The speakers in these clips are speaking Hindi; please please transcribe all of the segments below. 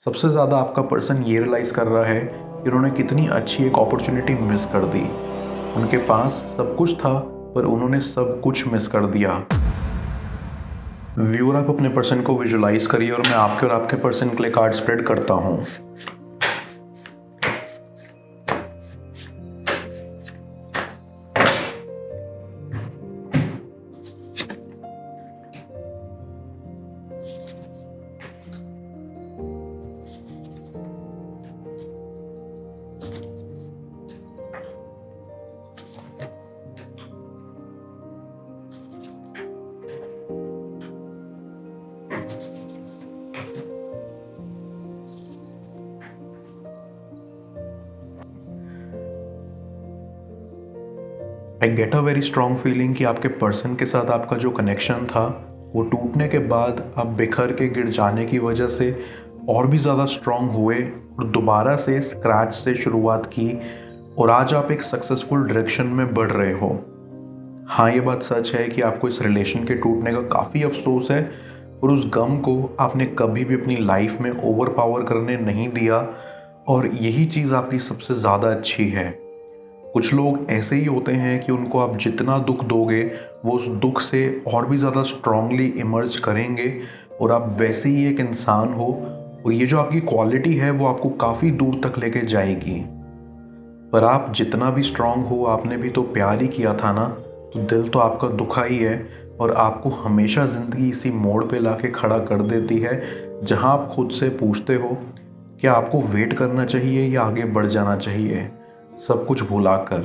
सबसे ज़्यादा आपका पर्सन ये रियलाइज़ कर रहा है कि उन्होंने कितनी अच्छी एक अपॉर्चुनिटी मिस कर दी। उनके पास सब कुछ था पर उन्होंने सब कुछ मिस कर दिया। व्यूअर, आप अपने पर्सन को विजुलाइज करिए और मैं आपके और आपके पर्सन के लिए कार्ड स्प्रेड करता हूँ। I get a very strong feeling कि आपके पर्सन के साथ आपका जो कनेक्शन था वो टूटने के बाद आप बिखर के गिर जाने की वजह से और भी ज़्यादा स्ट्रॉन्ग हुए और दोबारा से स्क्रैच से शुरुआत की और आज आप एक सक्सेसफुल डायरेक्शन में बढ़ रहे हो। हाँ, ये बात सच है कि आपको इस रिलेशन के टूटने का काफ़ी अफसोस है और उस गम को आपने कभी भी अपनी लाइफ में ओवर पावर करने नहीं दिया और यही चीज़ आपकी सबसे ज़्यादा अच्छी है। कुछ लोग ऐसे ही होते हैं कि उनको आप जितना दुख दोगे वो उस दुख से और भी ज़्यादा स्ट्रांगली इमर्ज करेंगे और आप वैसे ही एक इंसान हो और ये जो आपकी क्वालिटी है वो आपको काफ़ी दूर तक लेके जाएगी। पर आप जितना भी स्ट्रांग हो, आपने भी तो प्यार ही किया था ना, तो दिल तो आपका दुखा ही है और आपको हमेशा ज़िंदगी इसी मोड़ पे लाके खड़ा कर देती है जहां आप खुद से पूछते हो कि आपको वेट करना चाहिए या आगे बढ़ जाना चाहिए। सब कुछ भुलाकर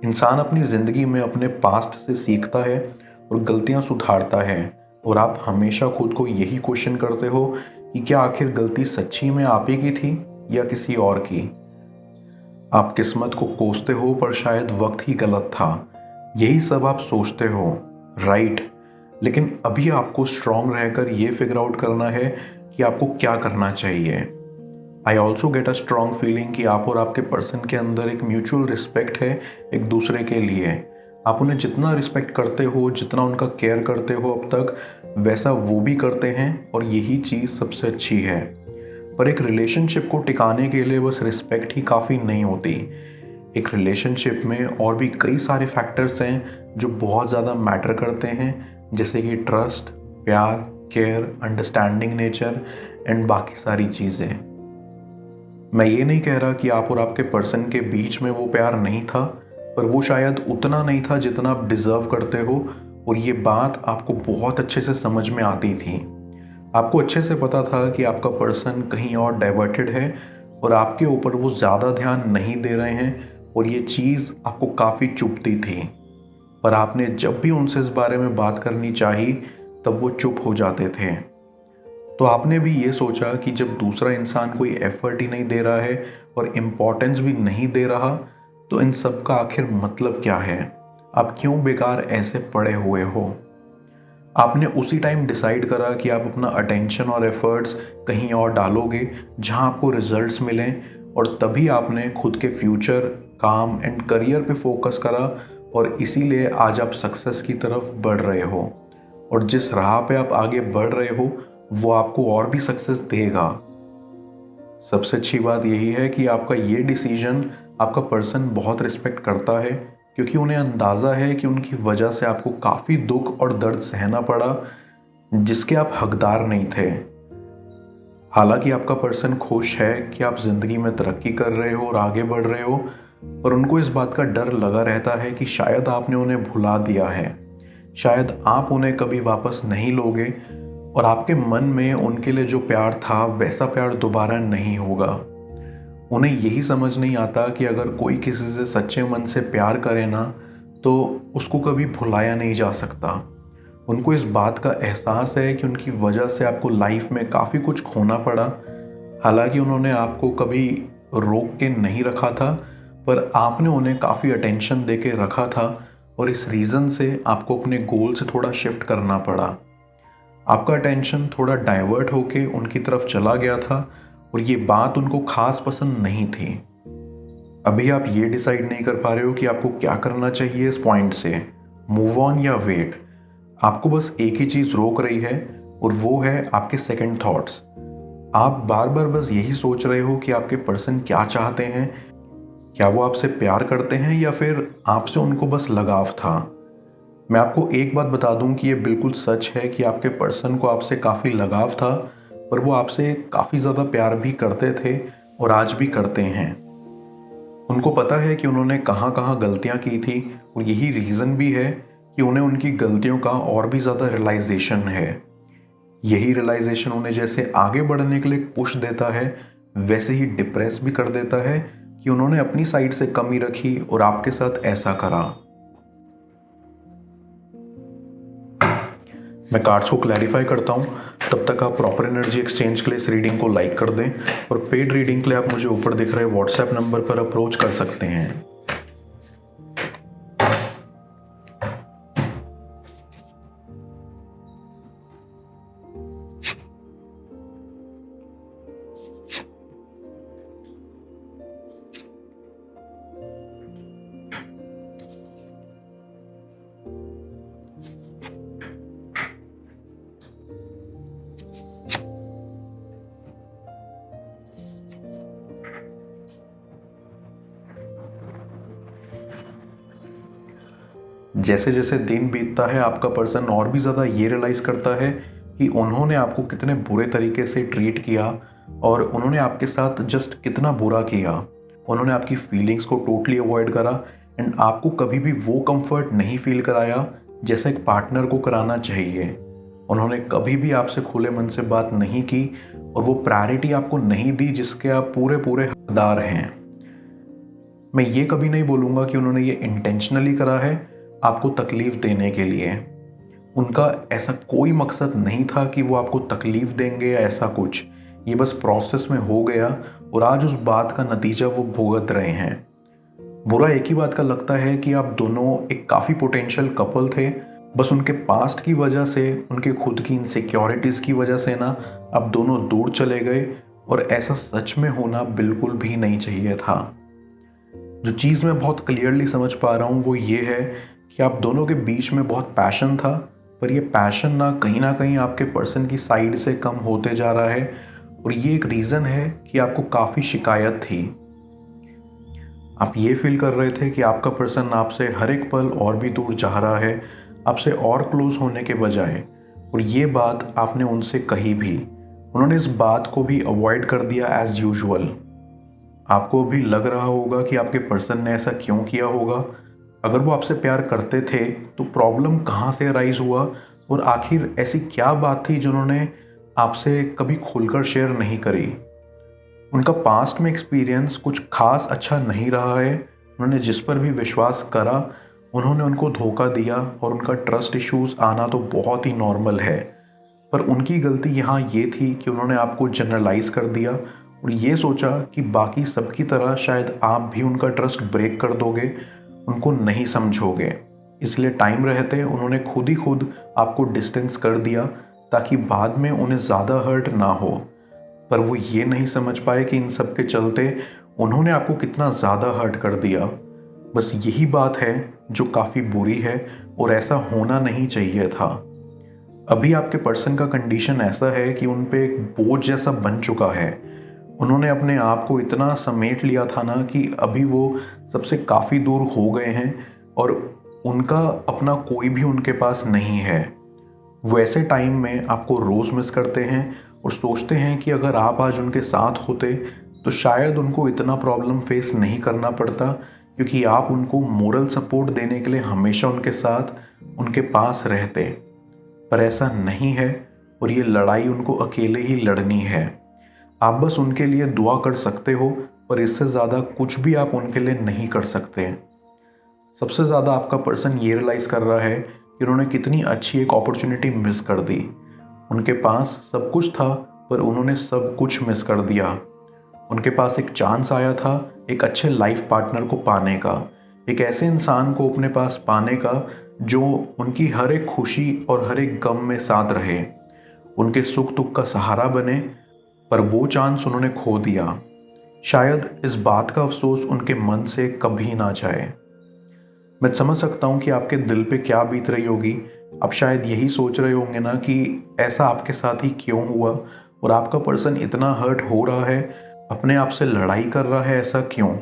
इंसान अपनी ज़िंदगी में अपने पास्ट से सीखता है और गलतियां सुधारता है और आप हमेशा खुद को यही क्वेश्चन करते हो कि क्या आखिर गलती सच्ची में आप ही की थी या किसी और की। आप किस्मत को कोसते हो पर शायद वक्त ही गलत था, यही सब आप सोचते हो, राइट। लेकिन अभी आपको स्ट्रांग रहकर ये फिगर आउट करना है कि आपको क्या करना चाहिए। I also get a strong feeling कि आप और आपके पर्सन के अंदर एक म्यूचुअल रिस्पेक्ट है एक दूसरे के लिए। आप उन्हें जितना रिस्पेक्ट करते हो, जितना उनका केयर करते हो अब तक, वैसा वो भी करते हैं और यही चीज़ सबसे अच्छी है। पर एक रिलेशनशिप को टिकाने के लिए बस रिस्पेक्ट ही काफ़ी नहीं होती। एक रिलेशनशिप में और भी कई सारे फैक्टर्स हैं जो बहुत ज़्यादा मैटर करते हैं, जैसे कि ट्रस्ट, प्यार, केयर, अंडरस्टैंडिंग नेचर एंड बाकी सारी चीज़ें। मैं ये नहीं कह रहा कि आप और आपके पर्सन के बीच में वो प्यार नहीं था, पर वो शायद उतना नहीं था जितना आप डिज़र्व करते हो और ये बात आपको बहुत अच्छे से समझ में आती थी। आपको अच्छे से पता था कि आपका पर्सन कहीं और डाइवर्टेड है और आपके ऊपर वो ज़्यादा ध्यान नहीं दे रहे हैं और ये चीज़ आपको काफ़ी चुभती थी। पर आपने जब भी उनसे इस बारे में बात करनी चाही तब वो चुप हो जाते थे। तो आपने भी ये सोचा कि जब दूसरा इंसान कोई एफर्ट ही नहीं दे रहा है और इम्पोर्टेंस भी नहीं दे रहा तो इन सब का आखिर मतलब क्या है। आप क्यों बेकार ऐसे पड़े हुए हो। आपने उसी टाइम डिसाइड करा कि आप अपना अटेंशन और एफर्ट्स कहीं और डालोगे जहां आपको रिजल्ट्स मिलें और तभी आपने खुद के फ्यूचर, काम एंड करियर पे फोकस करा और इसीलिए आज आप सक्सेस की तरफ बढ़ रहे हो और जिस राह पे आप आगे बढ़ रहे हो वो आपको और भी सक्सेस देगा। सबसे अच्छी बात यही है कि आपका ये डिसीजन आपका पर्सन बहुत रिस्पेक्ट करता है क्योंकि उन्हें अंदाज़ा है कि उनकी वजह से आपको काफ़ी दुख और दर्द सहना पड़ा जिसके आप हकदार नहीं थे। हालांकि आपका पर्सन खुश है कि आप ज़िंदगी में तरक्की कर रहे हो और आगे बढ़ रहे हो, पर उनको इस बात का डर लगा रहता है कि शायद आपने उन्हें भुला दिया है, शायद आप उन्हें कभी वापस नहीं लोगे और आपके मन में उनके लिए जो प्यार था वैसा प्यार दोबारा नहीं होगा। उन्हें यही समझ नहीं आता कि अगर कोई किसी से सच्चे मन से प्यार करे ना तो उसको कभी भुलाया नहीं जा सकता। उनको इस बात का एहसास है कि उनकी वजह से आपको लाइफ में काफ़ी कुछ खोना पड़ा। हालांकि उन्होंने आपको कभी रोक के नहीं रखा था, पर आपने उन्हें काफ़ी अटेंशन दे के रखा था और इस रीज़न से आपको अपने गोल से थोड़ा शिफ्ट करना पड़ा। आपका अटेंशन थोड़ा डाइवर्ट होके उनकी तरफ चला गया था और ये बात उनको खास पसंद नहीं थी। अभी आप ये डिसाइड नहीं कर पा रहे हो कि आपको क्या करना चाहिए इस पॉइंट से, मूव ऑन या वेट। आपको बस एक ही चीज़ रोक रही है और वो है आपके सेकंड थॉट्स। आप बार बार बस यही सोच रहे हो कि आपके पर्सन क्या चाहते हैं, क्या वो आपसे प्यार करते हैं या फिर आपसे उनको बस लगाव था। मैं आपको एक बात बता दूं कि ये बिल्कुल सच है कि आपके पर्सन को आपसे काफ़ी लगाव था, पर वो आपसे काफ़ी ज़्यादा प्यार भी करते थे और आज भी करते हैं। उनको पता है कि उन्होंने कहाँ कहाँ गलतियाँ की थी और यही रीज़न भी है कि उन्हें उनकी गलतियों का और भी ज़्यादा रियलाइजेशन है। यही रियलाइजेशन उन्हें जैसे आगे बढ़ने के लिए पुश देता है, वैसे ही डिप्रेस भी कर देता है कि उन्होंने अपनी साइड से कमी रखी और आपके साथ ऐसा करा। मैं कार्ड्स को क्लैरिफाई करता हूँ, तब तक आप प्रॉपर एनर्जी एक्सचेंज के लिए इस रीडिंग को लाइक कर दें और पेड रीडिंग के लिए आप मुझे ऊपर दिख रहे व्हाट्सएप नंबर पर अप्रोच कर सकते हैं। जैसे जैसे दिन बीतता है आपका पर्सन और भी ज़्यादा ये रियलाइज़ करता है कि उन्होंने आपको कितने बुरे तरीके से ट्रीट किया और उन्होंने आपके साथ जस्ट कितना बुरा किया। उन्होंने आपकी फीलिंग्स को टोटली अवॉइड करा एंड आपको कभी भी वो कंफर्ट नहीं फील कराया जैसा एक पार्टनर को कराना चाहिए। उन्होंने कभी भी आपसे खुले मन से बात नहीं की और वो प्रायोरिटी आपको नहीं दी जिसके आप पूरे पूरे हकदार हैं। मैं ये कभी नहीं बोलूँगा कि उन्होंने ये इंटेंशनली करा है आपको तकलीफ़ देने के लिए। उनका ऐसा कोई मकसद नहीं था कि वो आपको तकलीफ़ देंगे या ऐसा कुछ। ये बस प्रोसेस में हो गया और आज उस बात का नतीजा वो भुगत रहे हैं। बुरा एक ही बात का लगता है कि आप दोनों एक काफ़ी पोटेंशियल कपल थे, बस उनके पास्ट की वजह से, उनके खुद की इनसिक्योरिटीज़ की वजह से ना आप दोनों दूर चले गए और ऐसा सच में होना बिल्कुल भी नहीं चाहिए था। जो चीज़ मैं बहुत क्लियरली समझ पा रहा हूँ वो ये है कि आप दोनों के बीच में बहुत पैशन था, पर ये पैशन ना कहीं आपके पर्सन की साइड से कम होते जा रहा है और ये एक रीज़न है कि आपको काफ़ी शिकायत थी। आप ये फील कर रहे थे कि आपका पर्सन आपसे हर एक पल और भी दूर जा रहा है, आपसे और क्लोज होने के बजाय, और ये बात आपने उनसे कही भी। उन्होंने इस बात को भी अवॉइड कर दिया एज़ यूजुअल। आपको भी लग रहा होगा कि आपके पर्सन ने ऐसा क्यों किया होगा। अगर वो आपसे प्यार करते थे तो प्रॉब्लम कहाँ से अराइज हुआ और आखिर ऐसी क्या बात थी जिन्होंने आपसे कभी खुलकर शेयर नहीं करी। उनका पास्ट में एक्सपीरियंस कुछ खास अच्छा नहीं रहा है। उन्होंने जिस पर भी विश्वास करा उन्होंने उनको धोखा दिया और उनका ट्रस्ट इश्यूज आना तो बहुत ही नॉर्मल है, पर उनकी गलती यहाँ ये थी कि उन्होंने आपको जनरलाइज कर दिया और ये सोचा कि बाकी सबकी तरह शायद आप भी उनका ट्रस्ट ब्रेक कर दोगे, उनको नहीं समझोगे। इसलिए टाइम रहते उन्होंने खुद ही खुद आपको डिस्टेंस कर दिया ताकि बाद में उन्हें ज़्यादा हर्ट ना हो। पर वो ये नहीं समझ पाए कि इन सब के चलते उन्होंने आपको कितना ज़्यादा हर्ट कर दिया। बस यही बात है जो काफ़ी बुरी है और ऐसा होना नहीं चाहिए था। अभी आपके पर्सन का कंडीशन ऐसा है कि उन पे एक बोझ जैसा बन चुका है। उन्होंने अपने आप को इतना समेट लिया था ना कि अभी वो सबसे काफ़ी दूर हो गए हैं और उनका अपना कोई भी उनके पास नहीं है। वो ऐसे टाइम में आपको रोज़ मिस करते हैं और सोचते हैं कि अगर आप आज उनके साथ होते तो शायद उनको इतना प्रॉब्लम फेस नहीं करना पड़ता, क्योंकि आप उनको मोरल सपोर्ट देने के लिए हमेशा उनके साथ उनके पास रहते। पर ऐसा नहीं है और ये लड़ाई उनको अकेले ही लड़नी है। आप बस उनके लिए दुआ कर सकते हो, पर इससे ज़्यादा कुछ भी आप उनके लिए नहीं कर सकते। सबसे ज़्यादा आपका पर्सन ये रियलाइज़ कर रहा है कि उन्होंने कितनी अच्छी एक अपॉर्चुनिटी मिस कर दी। उनके पास सब कुछ था पर उन्होंने सब कुछ मिस कर दिया। उनके पास एक चांस आया था एक अच्छे लाइफ पार्टनर को पाने का, एक ऐसे इंसान को अपने पास पाने का जो उनकी हर एक खुशी और हर एक गम में साथ रहे, उनके सुख दुख का सहारा बने, पर वो चांस उन्होंने खो दिया। शायद इस बात का अफसोस उनके मन से कभी ना जाए। मैं समझ सकता हूँ कि आपके दिल पे क्या बीत रही होगी। आप शायद यही सोच रहे होंगे ना कि ऐसा आपके साथ ही क्यों हुआ और आपका पर्सन इतना हर्ट हो रहा है, अपने आप से लड़ाई कर रहा है, ऐसा क्यों?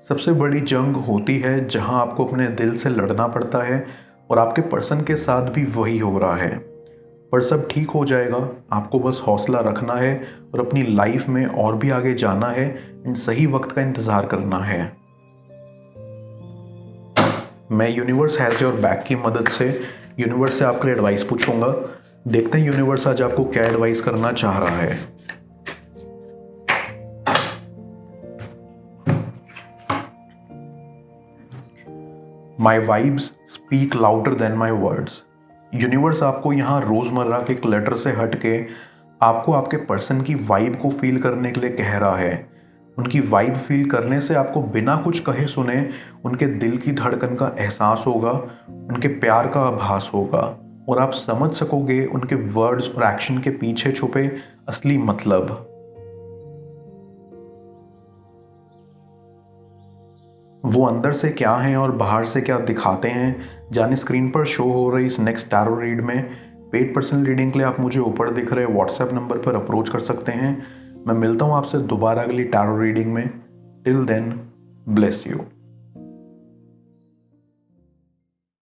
सबसे बड़ी जंग होती है जहां आपको अपने दिल से लड़ना पड़ता है और आपके पर्सन के साथ भी वही हो रहा है। पर सब ठीक हो जाएगा, आपको बस हौसला रखना है और अपनी लाइफ में और भी आगे जाना है एंड सही वक्त का इंतज़ार करना है। मैं यूनिवर्स हैज़ योर बैक की मदद से यूनिवर्स से आपके लिए एडवाइस पूछूंगा। देखते हैं यूनिवर्स आज आपको क्या एडवाइस करना चाह रहा है। My vibes speak louder than my words. Universe आपको यहाँ रोज़मर्रा के क्लटर से हट के आपको आपके पर्सन की वाइब को फील करने के लिए कह रहा है। उनकी वाइब फील करने से आपको बिना कुछ कहे सुने उनके दिल की धड़कन का एहसास होगा, उनके प्यार का आभास होगा और आप समझ सकोगे उनके वर्ड्स और एक्शन के पीछे छुपे असली मतलब। वो अंदर से क्या हैं और बाहर से क्या दिखाते हैं, जाने स्क्रीन पर शो हो रही इस नेक्स्ट टैरो रीड में। पेड पर्सनल रीडिंग के लिए आप मुझे ऊपर दिख रहे व्हाट्सएप नंबर पर अप्रोच कर सकते हैं। मैं मिलता हूँ आपसे दोबारा अगली टैरो रीडिंग में। Till then, bless you.